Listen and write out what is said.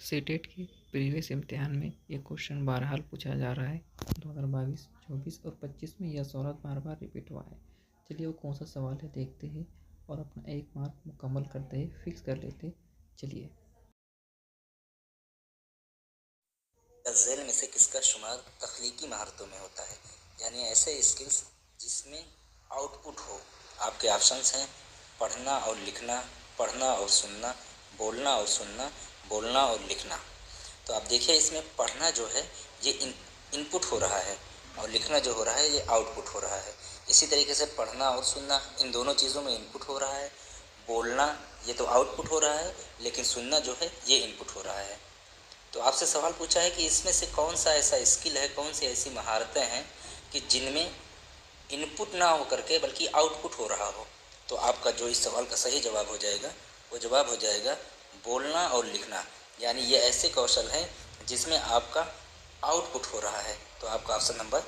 CTET के previous इम्तिहान में ये क्वेश्चन बहरहाल पूछा जा रहा है 2022, 24 और 25 में यह शौहरत बार बार रिपीट हुआ है। चलिए वो कौन सा सवाल है देखते हैं और अपना 1 मार्क मुकम्मल करते हैं, फिक्स कर लेते हैं। चलिए, झेल में से किसका शुमार तख्लीकी महारतों में होता है, यानी ऐसे स्किल्स जिसमें आउटपुट हो। आपके ऑप्शंस हैं पढ़ना और लिखना, पढ़ना और सुनना, बोलना और सुनना, बोलना और लिखना। तो आप देखिए इसमें पढ़ना जो है ये इनपुट हो रहा है और लिखना जो हो रहा है ये आउटपुट हो रहा है। इसी तरीके से पढ़ना और सुनना इन दोनों चीज़ों में इनपुट हो रहा है। बोलना ये तो आउटपुट हो रहा है, लेकिन सुनना जो है ये इनपुट हो रहा है। तो आपसे सवाल पूछा है कि इसमें से कौन सा ऐसा स्किल है, कौन सी ऐसी महारतें हैं कि जिनमें इनपुट ना हो करके बल्कि आउटपुट हो रहा हो। तो आपका जो इस सवाल का सही जवाब हो जाएगा वो जवाब हो जाएगा बोलना और लिखना, यानी ये ऐसे कौशल हैं जिसमें आपका आउटपुट हो रहा है। तो आपका ऑप्शन नंबर